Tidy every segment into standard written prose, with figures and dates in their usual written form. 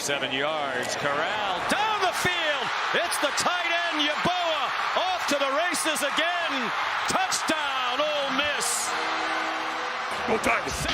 7 yards. Corral down the field. It's the tight end, Yeboah, off to the races again. Touchdown, Ole Miss. Go Tigers.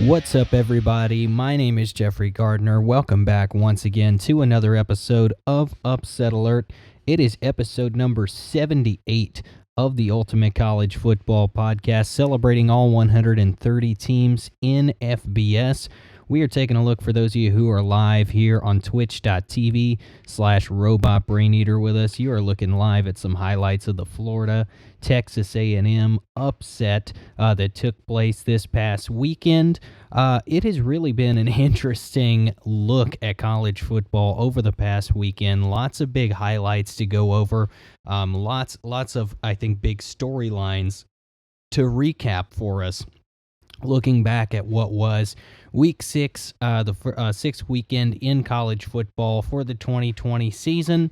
What's up, everybody? My name is Jeffrey Gardner. Welcome back once again to another episode of Upset Alert. It is episode number 78 of the Ultimate College Football Podcast, celebrating all 130 teams in FBS. We are taking a look, for those of you who are live here on twitch.tv/robotbraineater with us. You are looking live at some highlights of the Florida Texas A&M upset that took place this past weekend. It has really been an interesting look at college football over the past weekend. Lots of big highlights to go over. Lots of, I think, big storylines to recap for us. Looking back at what was Week 6, the sixth weekend in college football for the 2020 season.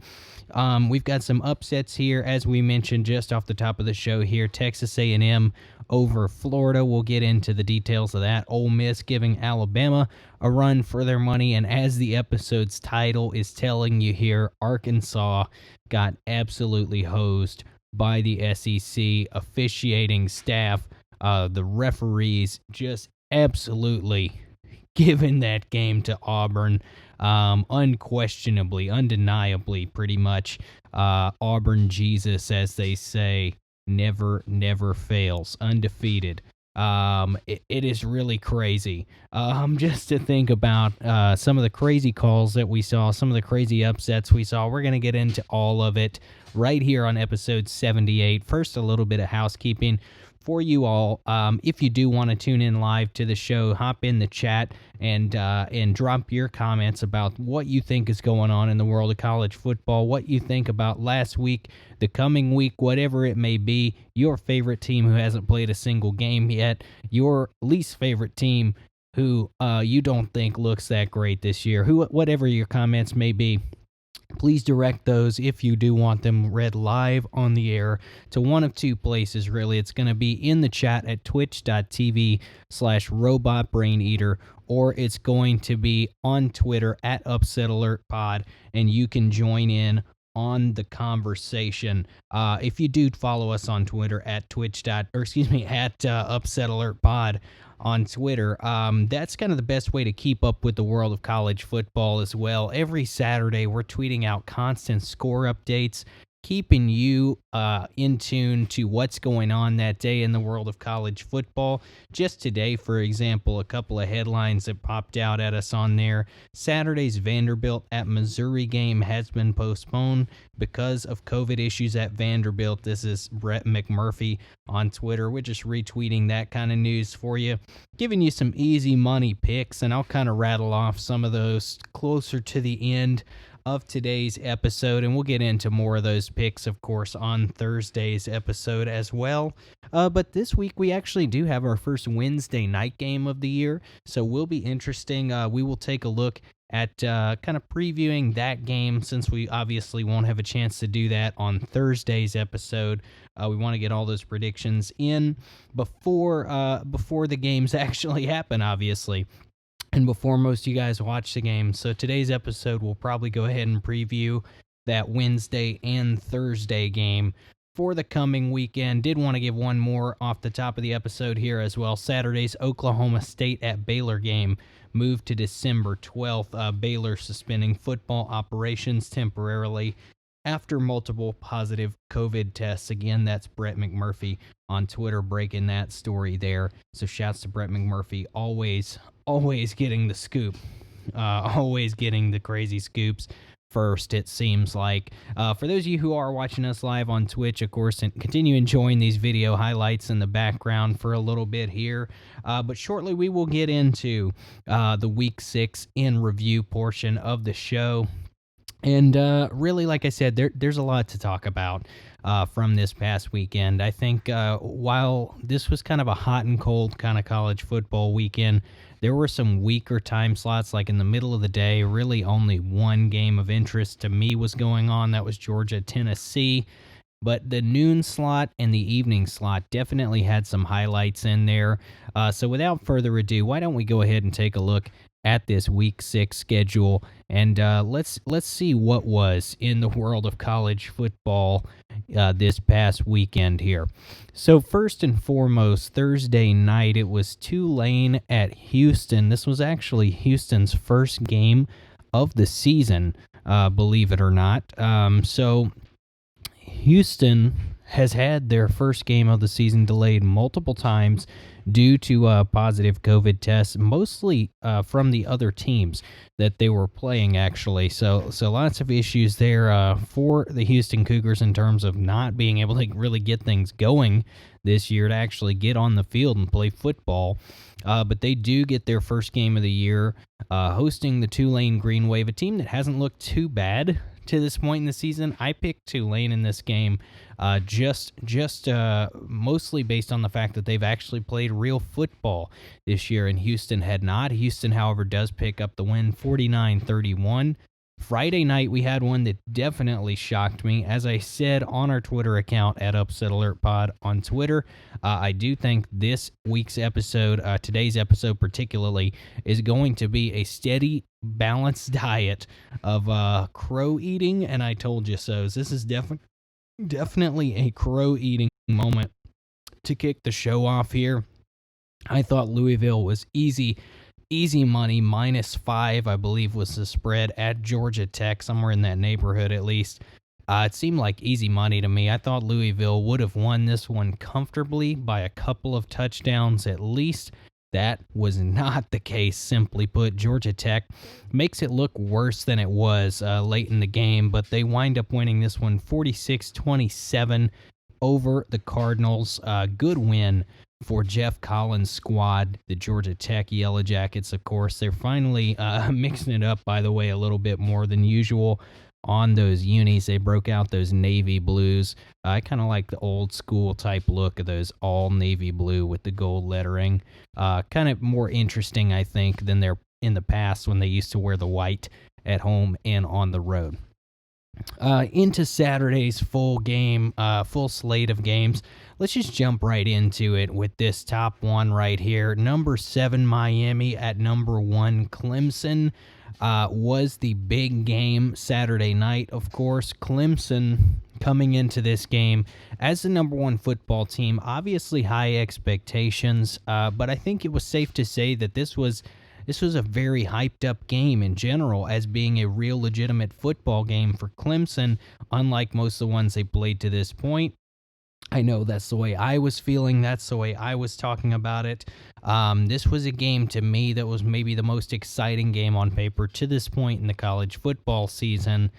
We've got some upsets here, as we mentioned just off the top of the show here. Texas A&M over Florida. We'll get into the details of that. Ole Miss giving Alabama a run for their money. And as the episode's title is telling you here, Arkansas got absolutely hosed by the SEC officiating staff. The referees just absolutely giving that game to Auburn, unquestionably, undeniably, pretty much. Auburn Jesus, as they say, never fails, undefeated. It is really crazy. Just to think about some of the crazy calls that we saw, some of the crazy upsets we saw. We're going to get into all of it right here on episode 78. First, a little bit of housekeeping for you all. If you do want to tune in live to the show, hop in the chat and drop your comments about what you think is going on in the world of college football, what you think about last week, the coming week, whatever it may be, your favorite team who hasn't played a single game yet, your least favorite team who you don't think looks that great this year, whatever your comments may be. Please direct those, if you do want them read live on the air, to one of two places, really. It's going to be in the chat at twitch.tv/robotbraineater, or it's going to be on Twitter at UpsetAlertPod, and you can join in on the conversation. If you do follow us on Twitter at UpsetAlertPod on Twitter, that's kind of the best way to keep up with the world of college football as well. Every Saturday, we're tweeting out constant score updates, keeping you in tune to what's going on that day in the world of college football. Just today, for example, a couple of headlines that popped out at us on there. Saturday's Vanderbilt at Missouri game has been postponed because of COVID issues at Vanderbilt. This is Brett McMurphy on Twitter. We're just retweeting that kind of news for you, giving you some easy money picks, and I'll kind of rattle off some of those closer to the end of today's episode, and we'll get into more of those picks, of course, on Thursday's episode as well. But this week, we actually do have our first Wednesday night game of the year, so will be interesting. We will take a look at kind of previewing that game, since we obviously won't have a chance to do that on Thursday's episode. We want to get all those predictions in before the games actually happen, obviously, and before most of you guys watch the game. So today's episode will probably go ahead and preview that Wednesday and Thursday game for the coming weekend. Did want to give one more off the top of the episode here as well. Saturday's Oklahoma State at Baylor game moved to December 12th. Baylor suspending football operations temporarily after multiple positive COVID tests. Again, that's Brett McMurphy on Twitter breaking that story there. So shouts to Brett McMurphy, always getting the scoop, always getting the crazy scoops first, it seems like. For those of you who are watching us live on Twitch, of course, and continue enjoying these video highlights in the background for a little bit here. But shortly we will get into the Week 6 in review portion of the show. And really, like I said, there's a lot to talk about from this past weekend. I think while this was kind of a hot and cold kind of college football weekend, There were some weaker time slots, like in the middle of the day. Really only one game of interest to me was going on. That was Georgia, Tennessee. But the noon slot and the evening slot definitely had some highlights in there. So without further ado, why don't we go ahead and take a look at this Week 6 schedule, and let's see what was in the world of college football this past weekend here. So first and foremost, Thursday night, it was Tulane at Houston. This was actually Houston's first game of the season, believe it or not. So Houston has had their first game of the season delayed multiple times due to positive COVID tests, mostly from the other teams that they were playing, actually. So lots of issues there for the Houston Cougars in terms of not being able to really get things going this year to actually get on the field and play football. But they do get their first game of the year hosting the Tulane Green Wave, a team that hasn't looked too bad to this point in the season. I picked Tulane in this game just mostly based on the fact that they've actually played real football this year, and Houston had not. Houston, however, does pick up the win 49-31. Friday night, we had one that definitely shocked me. As I said on our Twitter account at Upset Alert Pod on Twitter, I do think this week's episode, today's episode particularly, is going to be a steady, balanced diet of crow eating, and I told you so. This is definitely a crow eating moment to kick the show off here. I thought Louisville was easy money, -5, I believe was the spread at Georgia Tech, somewhere in that neighborhood at least. It seemed like easy money to me. I thought Louisville would have won this one comfortably by a couple of touchdowns at least. That was not the case, simply put. Georgia Tech makes it look worse than it was late in the game, but they wind up winning this one 46-27 over the Cardinals. Good win for Jeff Collins' squad, the Georgia Tech Yellow Jackets, of course. They're finally mixing it up, by the way, a little bit more than usual on those unis. They broke out those navy blues. I kind of like the old school type look of those all navy blue with the gold lettering. Kind of more interesting, I think, than they're in the past when they used to wear the white at home and on the road. Into Saturday's full slate of games. Let's just jump right into it with this top one right here. Number 7 Miami at number 1 Clemson was the big game Saturday night. Of course, Clemson coming into this game as the number 1 football team, obviously high expectations, but I think it was safe to say that this was a very hyped up game in general as being a real legitimate football game for Clemson, unlike most of the ones they played to this point. I know that's the way I was feeling. That's the way I was talking about it. This was a game to me that was maybe the most exciting game on paper to this point in the college football season.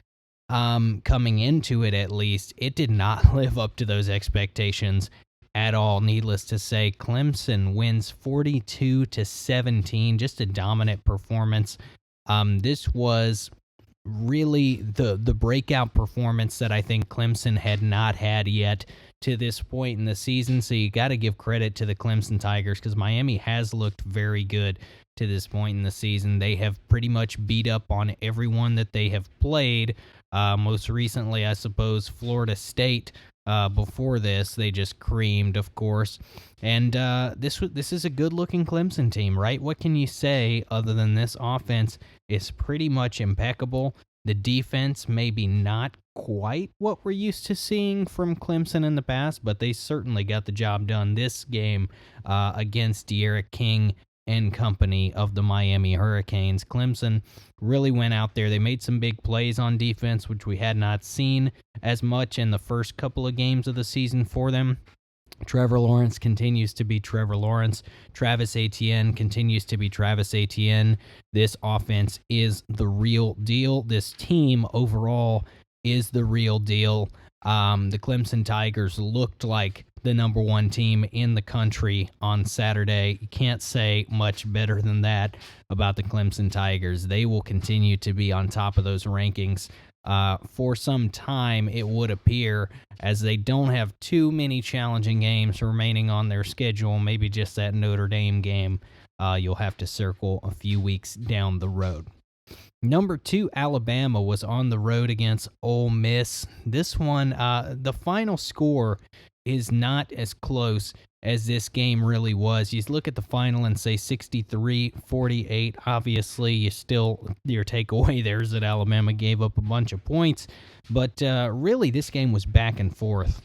Coming into it, at least, it did not live up to those expectations at all. Needless to say, Clemson wins 42-17, just a dominant performance. This was really the breakout performance that I think Clemson had not had yet to this point in the season. So you got to give credit to the Clemson Tigers, because Miami has looked very good to this point in the season. They have pretty much beat up on everyone that they have played. Most recently, I suppose, Florida State. Before this, they just creamed, of course. And this is a good-looking Clemson team, right? What can you say other than this offense is pretty much impeccable? The defense maybe not quite what we're used to seeing from Clemson in the past, but they certainly got the job done this game against De'Ara King and company of the Miami Hurricanes. Clemson really went out there. They made some big plays on defense, which we had not seen as much in the first couple of games of the season for them. Trevor Lawrence continues to be Trevor Lawrence. Travis Etienne continues to be Travis Etienne. This offense is the real deal. This team overall is the real deal. The Clemson Tigers looked like the number 1 team in the country on Saturday. You can't say much better than that about the Clemson Tigers. They will continue to be on top of those rankings for some time, it would appear, as they don't have too many challenging games remaining on their schedule, maybe just that Notre Dame game you'll have to circle a few weeks down the road. Number 2, Alabama was on the road against Ole Miss. This one, the final score is not as close as this game really was. You look at the final and say 63-48. Obviously, your takeaway there is that Alabama gave up a bunch of points. But really, this game was back and forth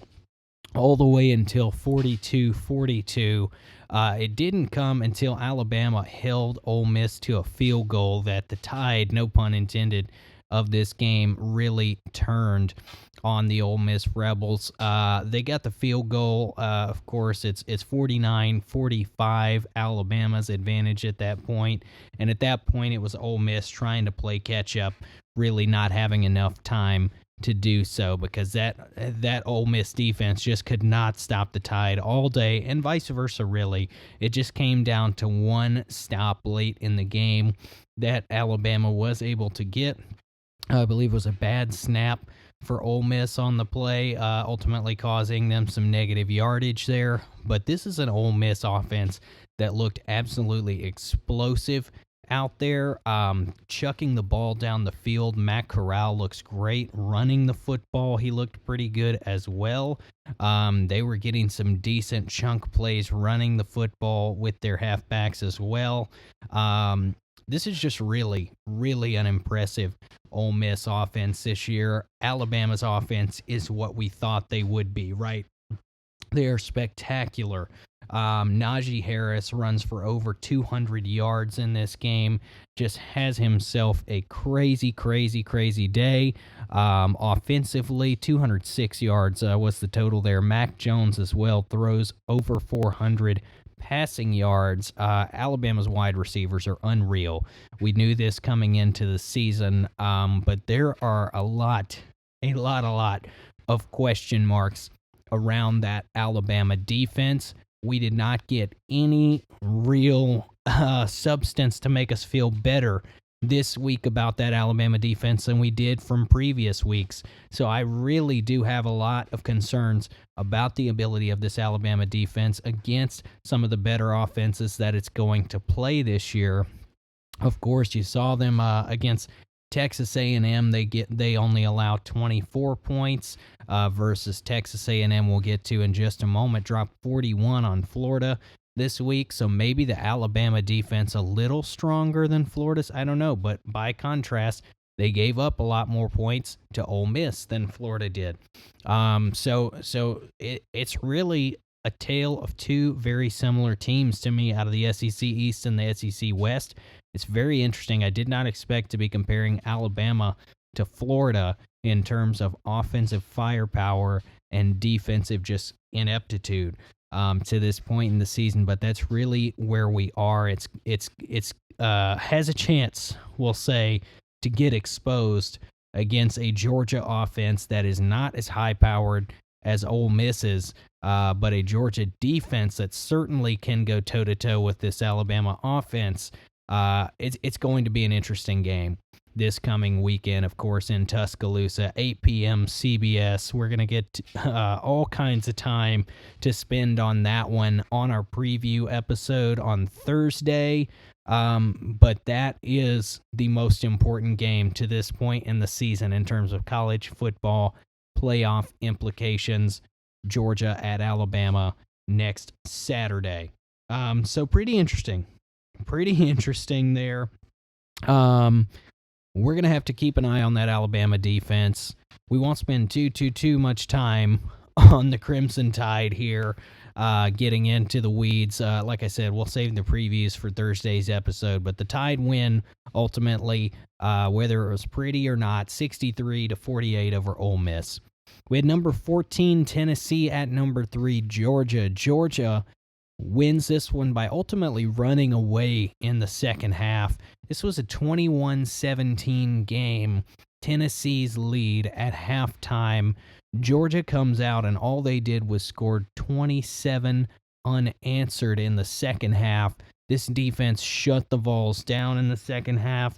all the way until 42-42. It didn't come until Alabama held Ole Miss to a field goal that the tide, no pun intended, of this game really turned on the Ole Miss Rebels. They got the field goal. Of course, it's 49-45, Alabama's advantage at that point. And at that point, it was Ole Miss trying to play catch up, really not having enough time to do so, because that Ole Miss defense just could not stop the Tide all day, and vice versa, really. It just came down to one stop late in the game that Alabama was able to get. I believe it was a bad snap for Ole Miss on the play, ultimately causing them some negative yardage there. But this is an Ole Miss offense that looked absolutely explosive out there, chucking the ball down the field. Matt Corral looks great running the football. He looked pretty good as well. They were getting some decent chunk plays running the football with their halfbacks as well. This is just really, really an impressive Ole Miss offense this year. Alabama's offense is what we thought they would be, right? They are spectacular. Najee Harris runs for over 200 yards in this game. Just has himself a crazy, crazy, crazy day. Offensively, 206 yards was the total there. Mac Jones as well throws over 400 passing yards. Alabama's wide receivers are unreal. We knew this coming into the season, but there are a lot of question marks around that Alabama defense. We did not get any real substance to make us feel better this week about that Alabama defense than we did from previous weeks. So I really do have a lot of concerns about the ability of this Alabama defense against some of the better offenses that it's going to play this year. Of course, you saw them against Texas A&M. They only allow 24 points versus Texas A&M, we'll get to in just a moment, dropped 41 on Florida this week. So maybe the Alabama defense a little stronger than Florida's, I don't know. But by contrast, they gave up a lot more points to Ole Miss than Florida did. So it's really a tale of two very similar teams to me out of the SEC East and the SEC West. It's very interesting. I did not expect to be comparing Alabama to Florida in terms of offensive firepower and defensive just ineptitude to this point in the season, but that's really where we are. It's has a chance, we'll say, to get exposed against a Georgia offense that is not as high-powered as Ole Miss's, but a Georgia defense that certainly can go toe-to-toe with this Alabama offense. It's going to be an interesting game this coming weekend, of course, in Tuscaloosa, 8 p.m. CBS. We're going to get all kinds of time to spend on that one on our preview episode on Thursday. But that is the most important game to this point in the season in terms of college football playoff implications. Georgia at Alabama next Saturday. So pretty interesting. Pretty interesting there. We're going to have to keep an eye on that Alabama defense. We won't spend too much time on the Crimson Tide here, getting into the weeds. Like I said, we'll save the previews for Thursday's episode, but the Tide win ultimately, whether it was pretty or not, 63-48 over Ole Miss. We had number 14 Tennessee at number 3 Georgia. Georgia wins this one by ultimately running away in the second half. This was a 21-17 game. Tennessee's lead at halftime. Georgia comes out and all they did was score 27 unanswered in the second half. This defense shut the Vols down in the second half,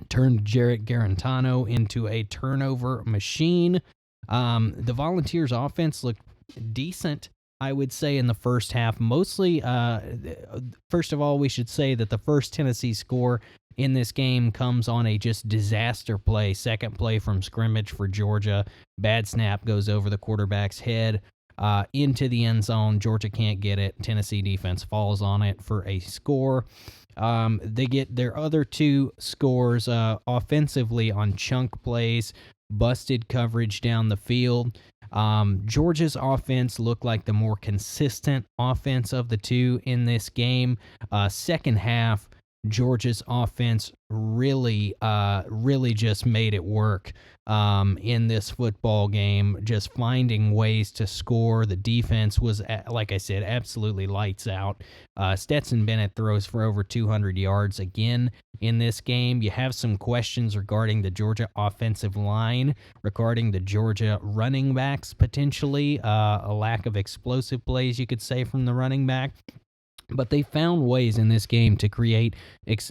turned Jarrett Garantano into a turnover machine. The Volunteers offense looked decent I would say in the first half, mostly. First of all, we should say that the first Tennessee score in this game comes on a just disaster play. Second play from scrimmage for Georgia. Bad snap goes over the quarterback's head into the end zone. Georgia can't get it. Tennessee defense falls on it for a score. They get their other two scores offensively on chunk plays, busted coverage down the field. Georgia's offense looked like the more consistent offense of the two in this game. Second half, Georgia's offense really just made it work in this football game, just finding ways to score. The defense was, like I said, absolutely lights out. Stetson Bennett throws for over 200 yards again in this game. You have some questions regarding the Georgia offensive line, regarding the Georgia running backs potentially, a lack of explosive plays, you could say, from the running back. But they found ways in this game to create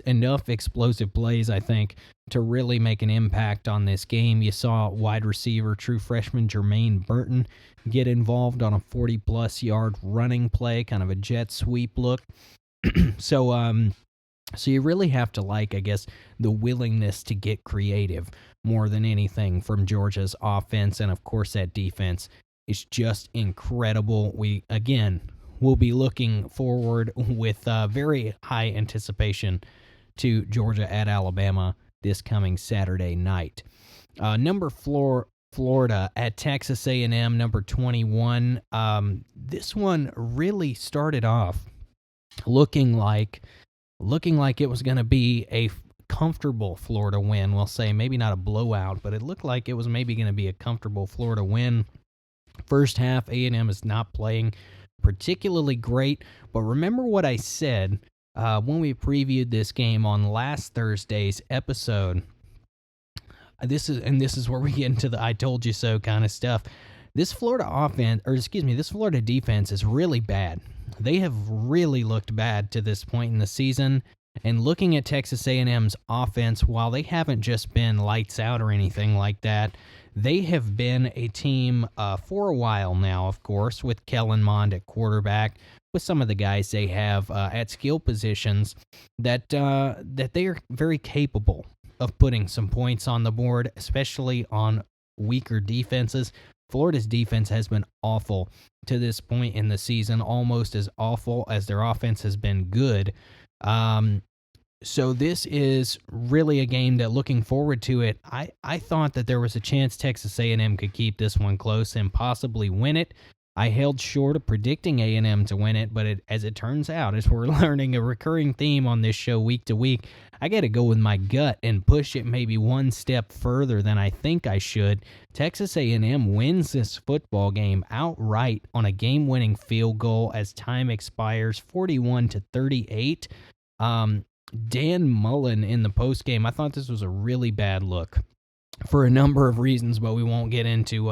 enough explosive plays, I think, to really make an impact on this game. You saw wide receiver, true freshman Jermaine Burton get involved on a 40-plus yard running play, kind of a jet sweep look. So you really have to like, I guess, the willingness to get creative more than anything from Georgia's offense. And, of course, that defense is just incredible. We'll be looking forward with very high anticipation to Georgia at Alabama this coming Saturday night. Number 4, Florida at Texas A&M, number 21. This one really started off looking like it was going to be a comfortable Florida win. We'll say maybe not a blowout, but it looked like it was maybe going to be a comfortable Florida win. First half, A&M is not playing particularly great, but remember what I said when we previewed this game on last Thursday's episode. This is where we get into the "I told you so" kind of stuff. This Florida defense is really bad. They have really looked bad to this point in the season. And looking at Texas A&M's offense, while they haven't just been lights out or anything like that, they have been a team for a while now, of course, with Kellen Mond at quarterback, with some of the guys they have at skill positions, that they are very capable of putting some points on the board, especially on weaker defenses. Florida's defense has been awful to this point in the season, almost as awful as their offense has been good. So this is really a game that, looking forward to it, I thought that there was a chance Texas A&M could keep this one close and possibly win it. I held short of predicting A&M to win it, but as it turns out, as we're learning a recurring theme on this show week to week, I got to go with my gut and push it maybe one step further than I think I should. Texas A&M wins this football game outright on a game-winning field goal as time expires, 41-38. Dan Mullen in the postgame, I thought this was a really bad look for a number of reasons, but we won't get into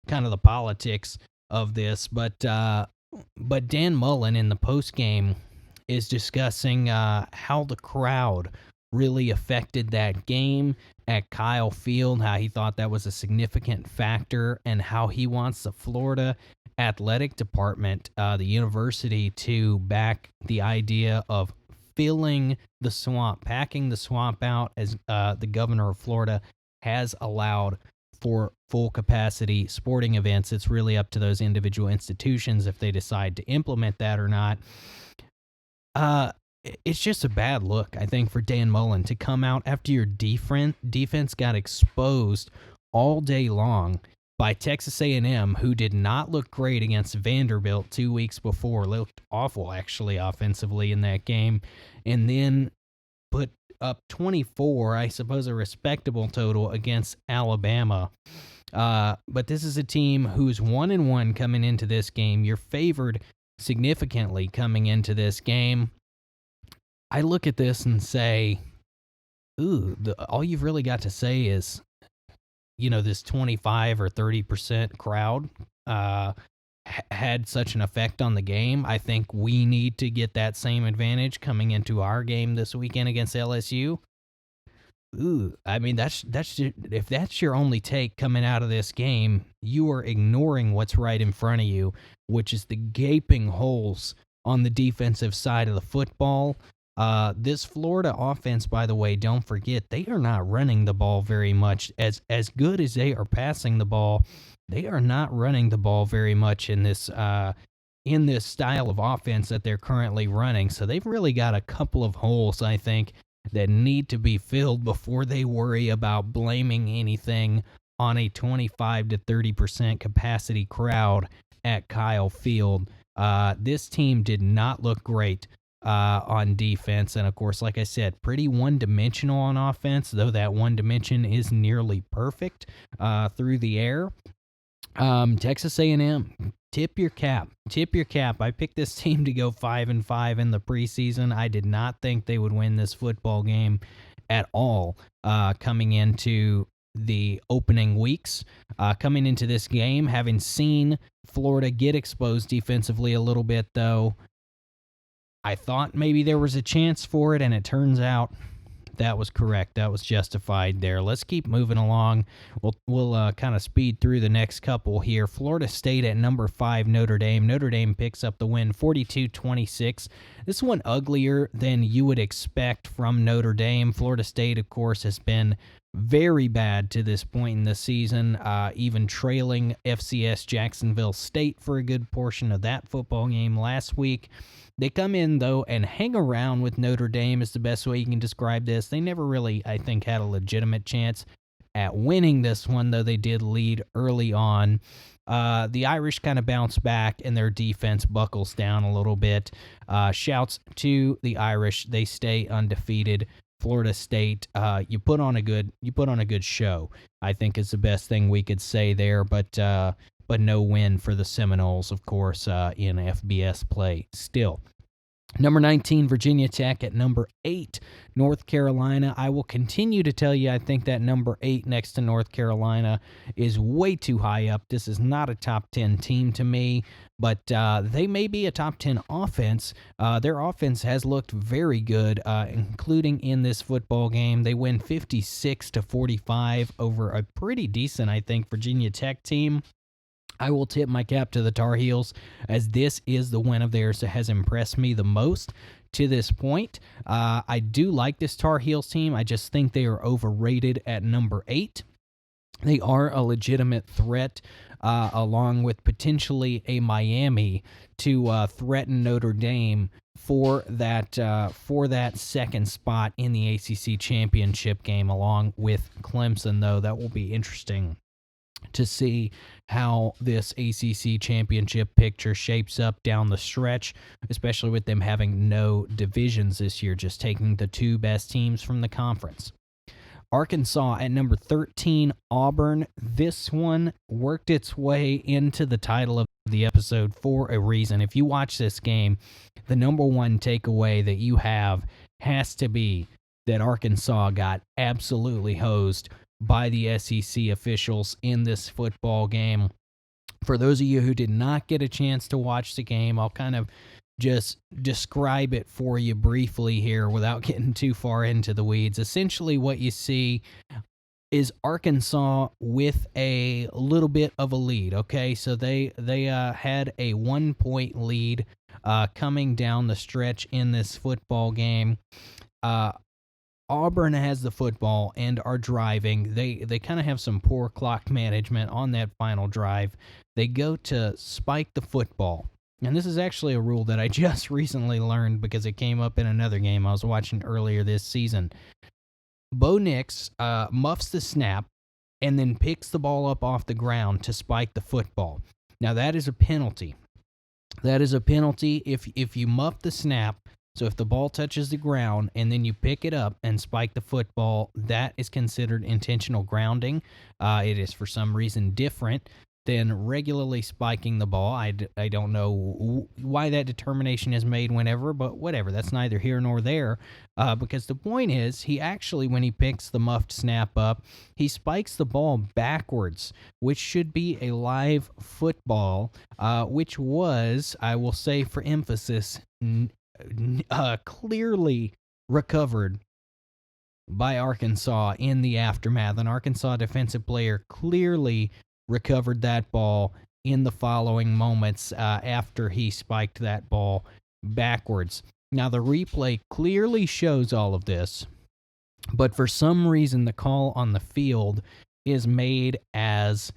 kind of the politics of this. But Dan Mullen in the postgame is discussing how the crowd really affected that game at Kyle Field, how he thought that was a significant factor, and how he wants the Florida athletic department, the university, to back the idea of filling the swamp, packing the swamp out, as the governor of Florida has allowed for full capacity sporting events. It's really up to those individual institutions if they decide to implement that or not. It's just a bad look, I think, for Dan Mullen to come out after your defense got exposed all day long by Texas A&M, who did not look great against Vanderbilt 2 weeks before. Looked awful, actually, offensively in that game. And then put up 24, I suppose a respectable total, against Alabama. But this is a team who's 1-1 coming into this game. You're favored significantly coming into this game. I look at this and say, all you've really got to say is, this 25 or 30% crowd had such an effect on the game. I think we need to get that same advantage coming into our game this weekend against LSU. Ooh, I mean if that's your only take coming out of this game, you are ignoring what's right in front of you, which is the gaping holes on the defensive side of the football. This Florida offense, by the way, don't forget they are not running the ball very much. As good as they are passing the ball, they are not running the ball very much in this style of offense that they're currently running. So they've really got a couple of holes, I think, that need to be filled before they worry about blaming anything on a 25 to 30% capacity crowd at Kyle Field. This team did not look great on defense. And of course, like I said, pretty one-dimensional on offense, though that one dimension is nearly perfect through the air. Texas A&M, tip your cap. I picked this team to go 5-5 in the preseason. I did not think they would win this football game at all coming into the opening weeks. Coming into this game, having seen Florida get exposed defensively a little bit, though, I thought maybe there was a chance for it, and it turns out that was correct. That was justified there. Let's keep moving along. We'll kind of speed through the next couple here. Florida State at number 5, Notre Dame. Notre Dame picks up the win, 42-26. This one uglier than you would expect from Notre Dame. Florida State, of course, has been very bad to this point in the season, even trailing FCS Jacksonville State for a good portion of that football game last week. They come in, though, and hang around with Notre Dame is the best way you can describe this. They never really, I think, had a legitimate chance at winning this one, though they did lead early on. The Irish kind of bounce back, and their defense buckles down a little bit. Shouts to the Irish. They stay undefeated. Florida State, you put on a good show, I think is the best thing we could say there, but no win for the Seminoles, of course, in FBS play still. Number 19, Virginia Tech at number 8, North Carolina. I will continue to tell you I think that number 8 next to North Carolina is way too high up. This is not a top 10 team to me, but they may be a top 10 offense. Their offense has looked very good, including in this football game. They win 56-45 over a pretty decent, I think, Virginia Tech team. I will tip my cap to the Tar Heels, as this is the win of theirs that has impressed me the most to this point. I do like this Tar Heels team. I just think they are overrated at number 8. They are a legitimate threat, along with potentially a Miami, to threaten Notre Dame for that second spot in the ACC championship game, along with Clemson. Though that will be interesting to see how this ACC championship picture shapes up down the stretch, especially with them having no divisions this year, just taking the 2 best teams from the conference. Arkansas at number 13, Auburn. This one worked its way into the title of the episode for a reason. If you watch this game, the number one takeaway that you have has to be that Arkansas got absolutely hosed by the SEC officials in this football game. For those of you who did not get a chance to watch the game, I'll kind of just describe it for you briefly here without getting too far into the weeds. Essentially, what you see is Arkansas with a little bit of a lead, okay? So they had a 1-point lead coming down the stretch in this football game. Auburn has the football and are driving. They kind of have some poor clock management on that final drive. They go to spike the football. And this is actually a rule that I just recently learned because it came up in another game I was watching earlier this season. Bo Nix muffs the snap and then picks the ball up off the ground to spike the football. Now, that is a penalty. That is a penalty if you muff the snap. So if the ball touches the ground and then you pick it up and spike the football, that is considered intentional grounding. It is for some reason different than regularly spiking the ball. I don't know why that determination is made whenever, but whatever. That's neither here nor there, because the point is he actually, when he picks the muffed snap up, he spikes the ball backwards, which should be a live football, which was, I will say for emphasis, clearly recovered by Arkansas in the aftermath. An Arkansas defensive player clearly recovered that ball in the following moments after he spiked that ball backwards. Now, the replay clearly shows all of this, but for some reason, the call on the field is made as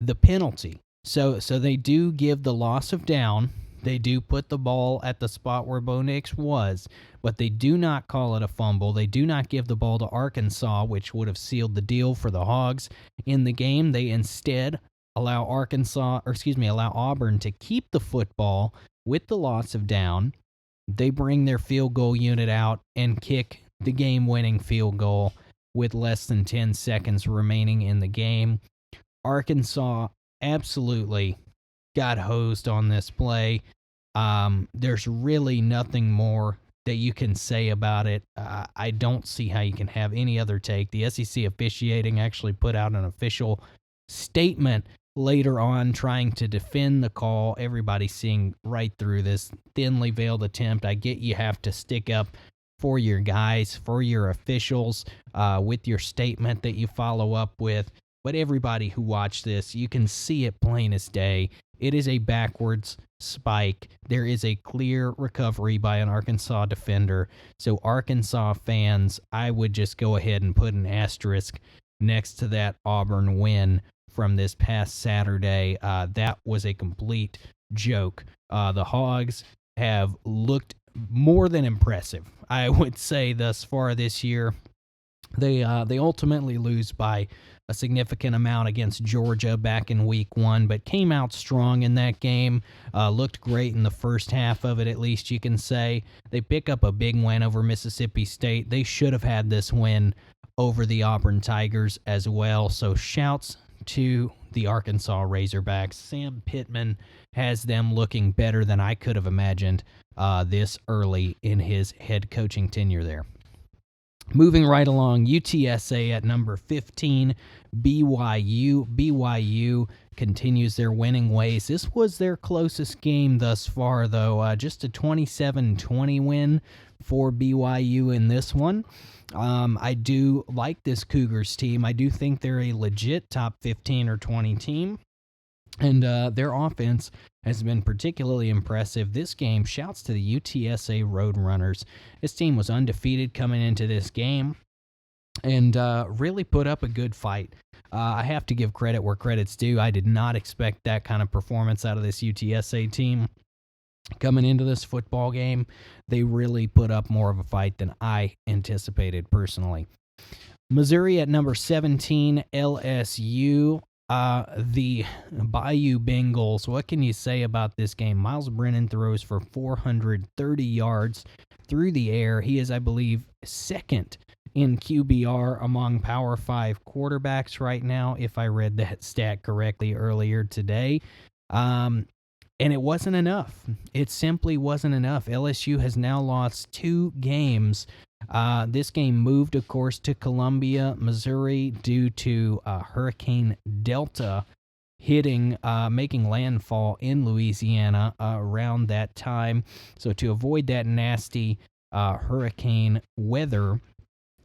the penalty. So they do give the loss of down. They do put the ball at the spot where Bo Nix was, but they do not call it a fumble. They do not give the ball to Arkansas, which would have sealed the deal for the Hogs in the game. They instead allow Auburn to keep the football with the loss of down. They bring their field goal unit out and kick the game-winning field goal with less than 10 seconds remaining in the game. Arkansas absolutely got hosed on this play. There's really nothing more that you can say about it. I don't see how you can have any other take. The SEC officiating actually put out an official statement later on trying to defend the call. Everybody's seeing right through this thinly veiled attempt. I get you have to stick up for your guys, for your officials, with your statement that you follow up with. But everybody who watched this, you can see it plain as day. It is a backwards spike. There is a clear recovery by an Arkansas defender. So Arkansas fans, I would just go ahead and put an asterisk next to that Auburn win from this past Saturday. That was a complete joke. The Hogs have looked more than impressive, I would say, thus far this year. They ultimately lose by a significant amount against Georgia back in week 1, but came out strong in that game. Looked great in the first half of it, at least you can say. They pick up a big win over Mississippi State. They should have had this win over the Auburn Tigers as well. So shouts to the Arkansas Razorbacks. Sam Pittman has them looking better than I could have imagined this early in his head coaching tenure there. Moving right along, UTSA at number 15, BYU. BYU continues their winning ways. This was their closest game thus far, though. Just a 27-20 win for BYU in this one. I do like this Cougars team. I do think they're a legit top 15 or 20 team. And their offense has been particularly impressive. This game, shouts to the UTSA Roadrunners. This team was undefeated coming into this game and really put up a good fight. I have to give credit where credit's due. I did not expect that kind of performance out of this UTSA team. Coming into this football game, they really put up more of a fight than I anticipated personally. Missouri at number 17, LSU. The Bayou Bengals, what can you say about this game? Miles Brennan throws for 430 yards through the air. He is, I believe, second in QBR among Power 5 quarterbacks right now, if I read that stat correctly earlier today. And it wasn't enough. It simply wasn't enough. LSU has now lost 2 games. This game moved, of course, to Columbia, Missouri, due to Hurricane Delta making landfall in Louisiana around that time. So to avoid that nasty hurricane weather,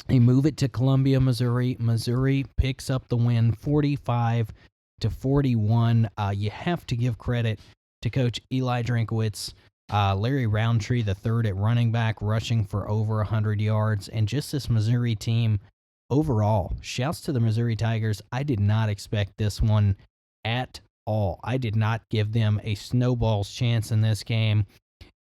they move it to Columbia, Missouri. Missouri picks up the win, 45-41. You have to give credit to Coach Eli Drinkwitz. Larry Roundtree, the third at running back, rushing for over 100 yards. And just this Missouri team overall, shouts to the Missouri Tigers. I did not expect this one at all. I did not give them a snowball's chance in this game.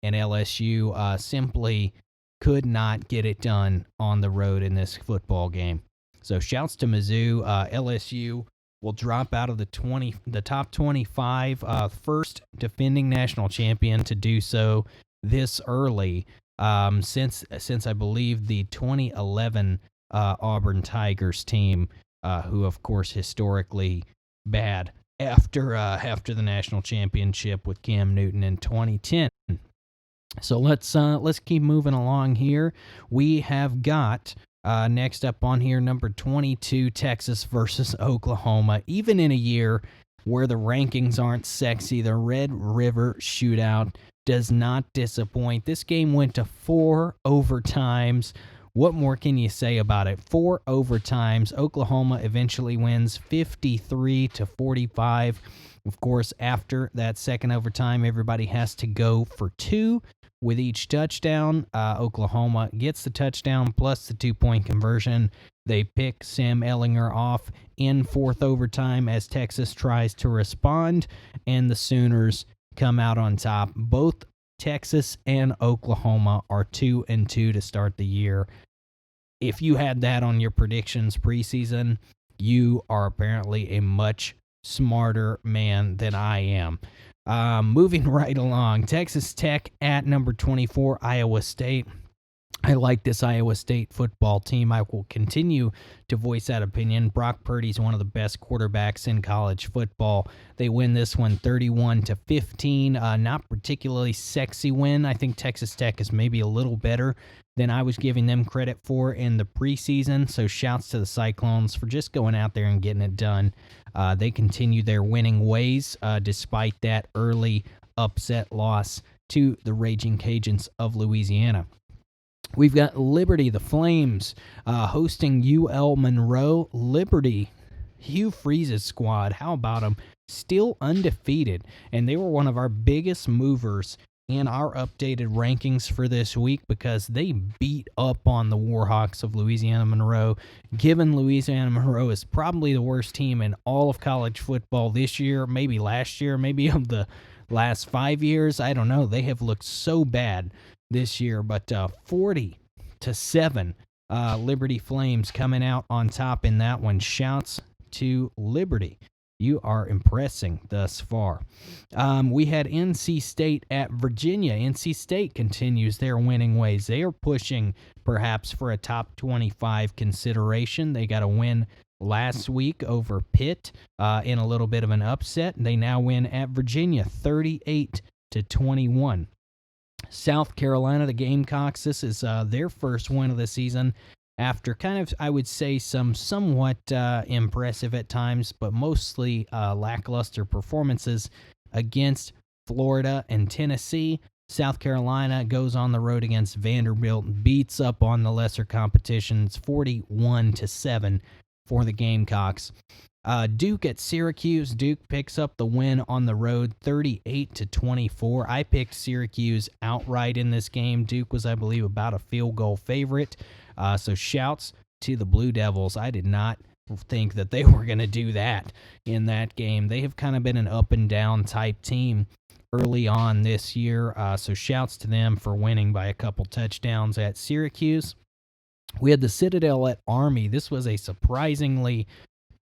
And LSU simply could not get it done on the road in this football game. So shouts to Mizzou. LSU will drop out of the top 25, first defending national champion to do so this early, since I believe the 2011 Auburn Tigers team, who of course historically bad after the national championship with Cam Newton in 2010. So let's keep moving along here. We have got next up on here, number 22, Texas versus Oklahoma. Even in a year where the rankings aren't sexy, the Red River Shootout does not disappoint. This game went to 4 overtimes What more can you say about it? 4 overtimes. Oklahoma eventually wins 53-45. Of course, after that second overtime, everybody has to go for 2 with each touchdown. Oklahoma gets the touchdown plus the 2-point conversion. They pick Sam Ehlinger off in fourth overtime as Texas tries to respond, and the Sooners come out on top. Both Texas and Oklahoma are 2-2 to start the year. If you had that on your predictions preseason, you are apparently a much smarter man than I am. Moving right along, Texas Tech at number 24, Iowa State. I like this Iowa State football team. I will continue to voice that opinion. Brock Purdy's one of the best quarterbacks in college football. They win this one 31-15. Not particularly sexy win. I think Texas Tech is maybe a little better than I was giving them credit for in the preseason. So shouts to the Cyclones for just going out there and getting it done. They continue their winning ways despite that early upset loss to the Raging Cajuns of Louisiana. We've got Liberty, the Flames, hosting UL Monroe. Liberty, Hugh Freeze's squad, how about them? Still undefeated, and they were one of our biggest movers in our updated rankings for this week because they beat up on the Warhawks of Louisiana Monroe. Given Louisiana Monroe is probably the worst team in all of college football this year, maybe last year, maybe of the last 5 years. I don't know. They have looked so bad this year, but 40-7, Liberty Flames coming out on top in that one. Shouts to Liberty. You are impressing thus far. We had NC State at Virginia. NC State continues their winning ways. They are pushing perhaps for a top 25 consideration. They got a win last week over Pitt in a little bit of an upset. They now win at Virginia 38-21. South Carolina, the Gamecocks, this is their first win of the season after kind of, I would say, some somewhat impressive at times, but mostly lackluster performances against Florida and Tennessee. South Carolina goes on the road against Vanderbilt, beats up on the lesser competitions 41-7 for the Gamecocks. Duke at Syracuse. Duke picks up the win on the road 38-24. I picked Syracuse outright in this game. Duke was, I believe, about a field goal favorite. So shouts to the Blue Devils. I did not think that they were going to do that in that game. They have kind of been an up and down type team early on this year. So shouts to them for winning by a couple touchdowns at Syracuse. We had the Citadel at Army. This was a surprisingly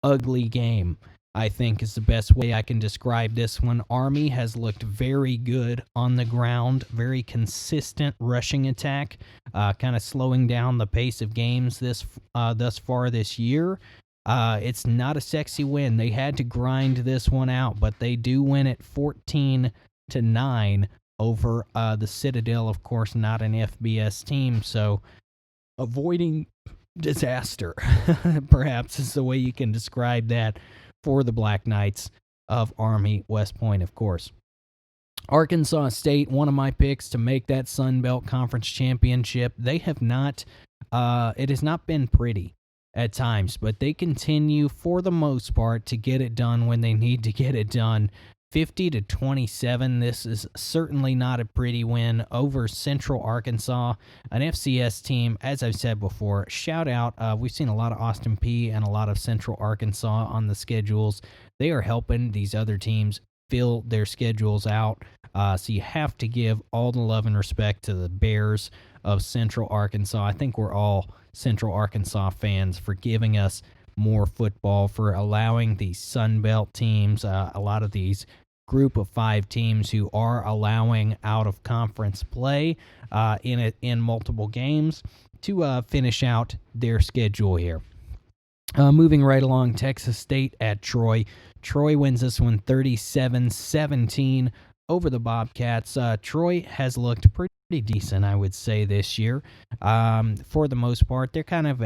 ugly game, I think, is the best way I can describe this one. Army has looked very good on the ground, very consistent rushing attack, kind of slowing down the pace of games thus far this year. It's not a sexy win. They had to grind this one out, but they do win it 14-9 over the Citadel, of course, not an FBS team, so avoiding disaster, perhaps, is the way you can describe that for the Black Knights of Army West Point, of course. Arkansas State, one of my picks to make that Sun Belt Conference championship. They have not, it has not been pretty at times, but they continue, for the most part, to get it done when they need to get it done. 50-27. This is certainly not a pretty win over Central Arkansas, an FCS team. As I've said before, shout out. We've seen a lot of Austin Peay and a lot of Central Arkansas on the schedules. They are helping these other teams fill their schedules out. So you have to give all the love and respect to the Bears of Central Arkansas. I think we're all Central Arkansas fans for giving us more football, for allowing these Sun Belt teams, a lot of these group of 5 teams who are allowing out-of-conference play in multiple games to finish out their schedule here. Moving right along, Texas State at Troy. Troy wins this one 37-17 over the Bobcats. Troy has looked pretty decent, I would say, this year. For the most part, they're kind of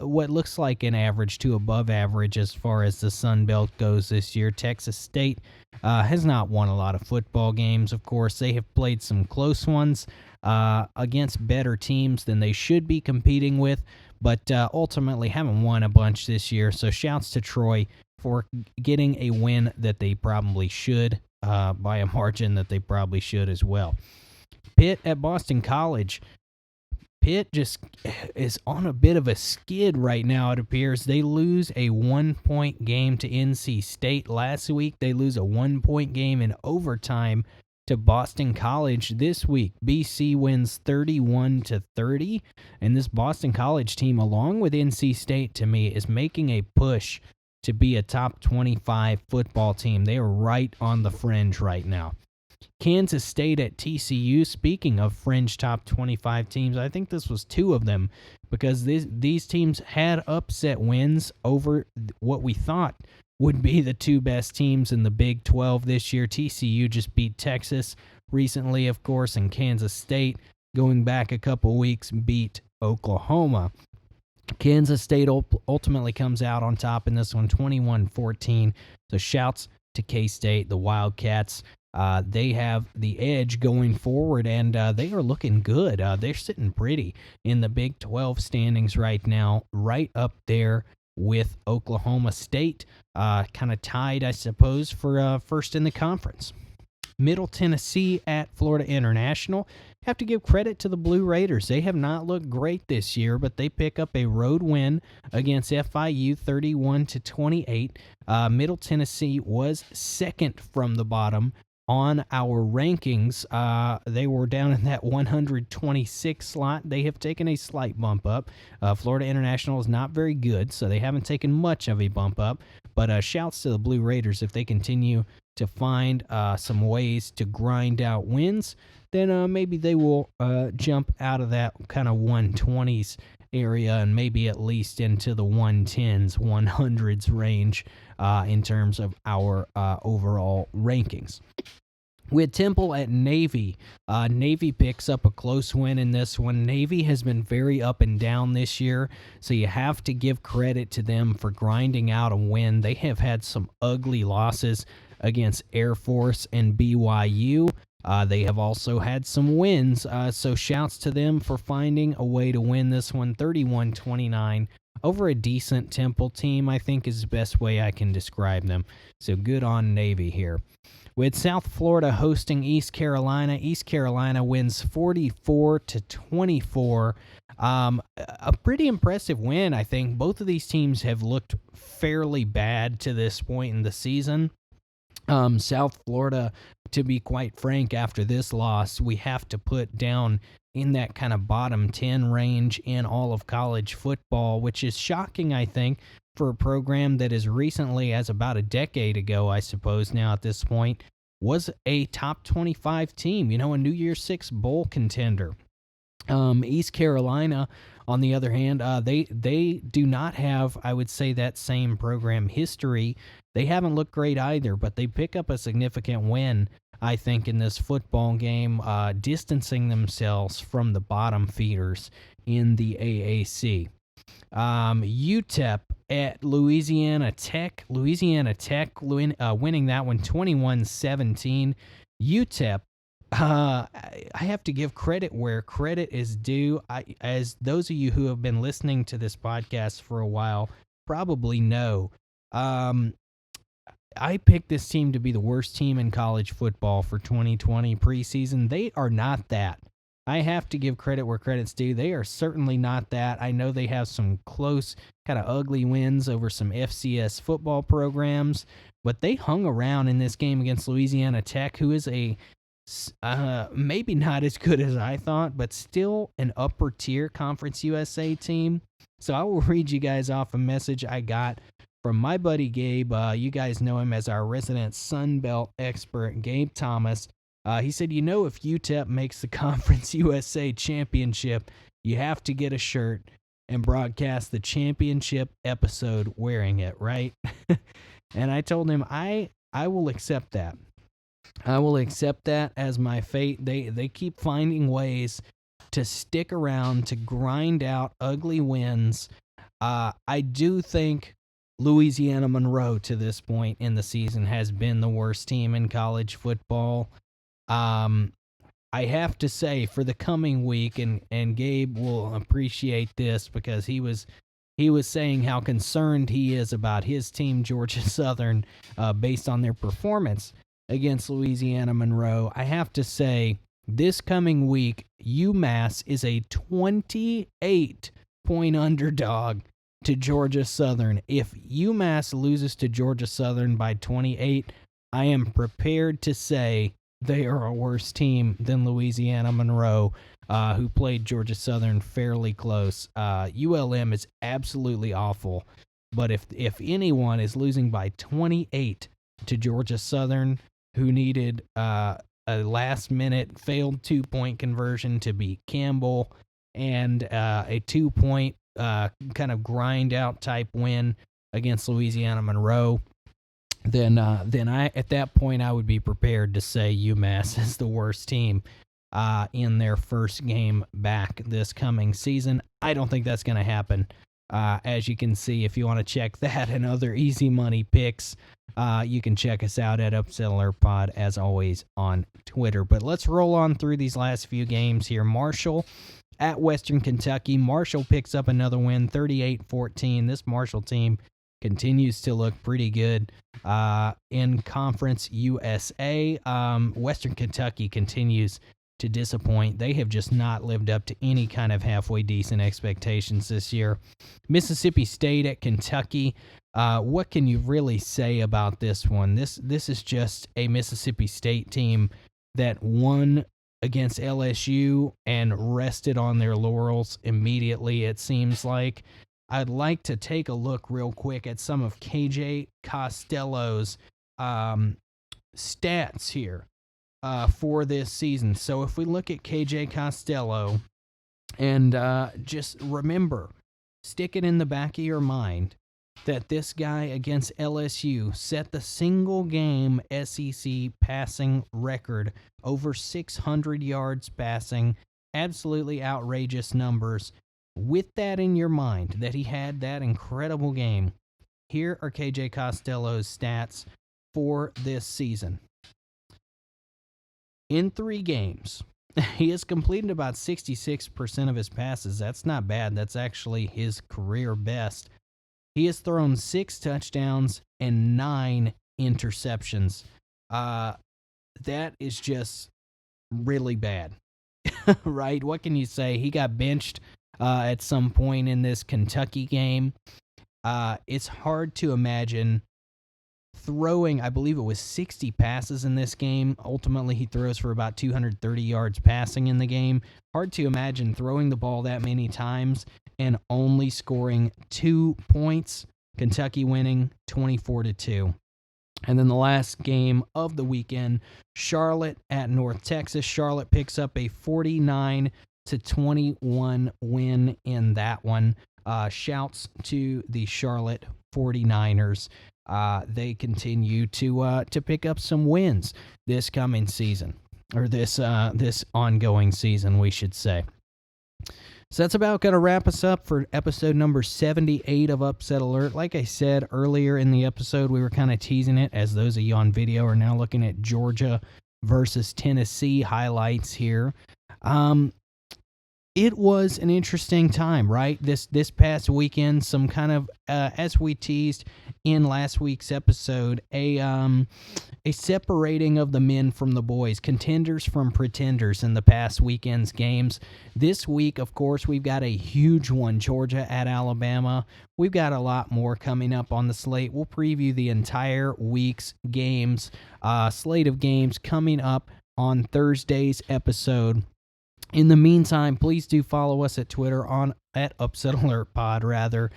what looks like an average to above average as far as the Sun Belt goes this year. Texas State has not won a lot of football games. Of course, they have played some close ones against better teams than they should be competing with, but ultimately haven't won a bunch this year. So shouts to Troy for getting a win that they probably should, by a margin that they probably should as well. Pitt at Boston College. Pitt just is on a bit of a skid right now, it appears. They lose a 1-point game to NC State last week. They lose a 1-point game in overtime to Boston College this week. BC wins 31-30, and this Boston College team, along with NC State, to me, is making a push to be a top 25 football team. They are right on the fringe right now. Kansas State at TCU. Speaking of fringe top 25 teams, I think this was two of them, because these teams had upset wins over what we thought would be the two best teams in the Big 12 this year. TCU just beat Texas recently, of course, and Kansas State, going back a couple weeks, beat Oklahoma. Kansas State ultimately comes out on top in this one, 21-14. So shouts to K-State, the Wildcats. They have the edge going forward, and they are looking good. They're sitting pretty in the Big 12 standings right now, right up there with Oklahoma State, kind of tied, I suppose, for first in the conference. Middle Tennessee at Florida International. Have to give credit to the Blue Raiders. They have not looked great this year, but they pick up a road win against FIU 31-28. Middle Tennessee was second from the bottom on our rankings. They were down in that 126 slot. They have taken a slight bump up. Florida International is not very good, so they haven't taken much of a bump up. But shouts to the Blue Raiders. If they continue to find some ways to grind out wins, then maybe they will jump out of that kind of 120s area and maybe at least into the 110s, 100s range in terms of our overall rankings. With Temple at Navy, Navy picks up a close win in this one. Navy has been very up and down this year, so you have to give credit to them for grinding out a win. They have had some ugly losses against Air Force and BYU. They have also had some wins, so shouts to them for finding a way to win this one, 31-29, over a decent Temple team, I think is the best way I can describe them. So good on Navy here. With South Florida hosting East Carolina wins 44-24. A pretty impressive win, I think. Both of these teams have looked fairly bad to this point in the season. South Florida, to be quite frank, after this loss, we have to put down in that kind of bottom 10 range in all of college football, which is shocking, I think, for a program that as recently as about a decade ago, I suppose now at this point, was a top 25 team, a New Year's Six bowl contender. East Carolina, on the other hand, they do not have, I would say, that same program history. They haven't looked great either, but they pick up a significant win, I think, in this football game, distancing themselves from the bottom feeders in the AAC. UTEP at Louisiana Tech. Louisiana Tech winning that one 21-17. UTEP, I have to give credit where credit is due. As those of you who have been listening to this podcast for a while probably know, I picked this team to be the worst team in college football for 2020 preseason. They are not that. I have to give credit where credit's due. They are certainly not that. I know they have some close, kind of ugly wins over some FCS football programs, but they hung around in this game against Louisiana Tech, who is a maybe not as good as I thought, but still an upper tier Conference USA team. So I will read you guys off a message I got from my buddy Gabe. You guys know him as our resident Sun Belt expert, Gabe Thomas. He said, if UTEP makes the Conference USA championship, you have to get a shirt and broadcast the championship episode wearing it, right? And I told him I will accept that. I will accept that as my fate. They keep finding ways to stick around, to grind out ugly wins. I do think Louisiana Monroe to this point in the season has been the worst team in college football. I have to say, for the coming week, and Gabe will appreciate this because he was saying how concerned he is about his team, Georgia Southern, based on their performance against Louisiana Monroe. I have to say, this coming week, UMass is a 28-point underdog to Georgia Southern. If UMass loses to Georgia Southern by 28, I am prepared to say they are a worse team than Louisiana Monroe, who played Georgia Southern fairly close. ULM is absolutely awful, but if anyone is losing by 28 to Georgia Southern, who needed a last-minute failed 2-point conversion to beat Campbell and a 2-point kind of grind-out type win against Louisiana Monroe, then I at that point I would be prepared to say UMass is the worst team in their first game back this coming season. I don't think that's going to happen. As you can see, if you want to check that and other easy money picks, you can check us out at Upset Alert Pod, as always, on Twitter. But let's roll on through these last few games here. Marshall at Western Kentucky. Marshall picks up another win, 38-14. This Marshall team continues to look pretty good in Conference USA. Western Kentucky continues to disappoint. They have just not lived up to any kind of halfway decent expectations this year. Mississippi State at Kentucky. What can you really say about this one? This is just a Mississippi State team that won against LSU and rested on their laurels immediately, it seems like. I'd like to take a look real quick at some of KJ Costello's stats here for this season. So if we look at KJ Costello, and just remember, stick it in the back of your mind that this guy against LSU set the single game SEC passing record, over 600 yards passing, absolutely outrageous numbers. With that in your mind, that he had that incredible game, here are KJ Costello's stats for this season. In 3 games, he has completed about 66% of his passes. That's not bad. That's actually his career best. He has thrown 6 touchdowns and 9 interceptions. That is just really bad, right? What can you say? He got benched at some point in this Kentucky game. It's hard to imagine throwing, I believe it was 60 passes in this game. Ultimately, he throws for about 230 yards passing in the game. Hard to imagine throwing the ball that many times and only scoring 2 points. Kentucky winning 24-2. And then the last game of the weekend, Charlotte at North Texas. Charlotte picks up a 49-21 win in that one. Shouts to the Charlotte 49ers. They continue to pick up some wins this coming season, or this ongoing season, we should say. So that's about going to wrap us up for episode number 78 of Upset Alert. Like I said earlier in the episode, we were kind of teasing it, as those of you on video are now looking at Georgia versus Tennessee highlights here. It was an interesting time, right? This past weekend, some kind of, as we teased in last week's episode, a separating of the men from the boys, contenders from pretenders in the past weekend's games. This week, of course, we've got a huge one, Georgia at Alabama. We've got a lot more coming up on the slate. We'll preview the entire week's games, slate of games coming up on Thursday's episode. In the meantime, please do follow us at Twitter at Upset Alert Pod, rather.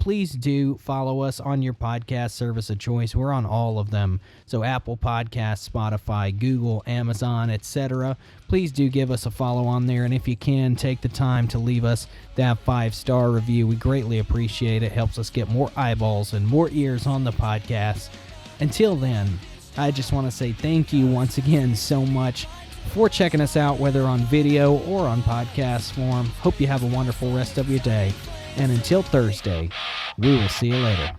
Please do follow us on your podcast service of choice. We're on all of them. So Apple Podcasts, Spotify, Google, Amazon, etc. Please do give us a follow on there. And if you can, take the time to leave us that 5-star review. We greatly appreciate it. Helps us get more eyeballs and more ears on the podcast. Until then, I just want to say thank you once again so much for checking us out, whether on video or on podcast form. Hope you have a wonderful rest of your day. And until Thursday, We will see you later.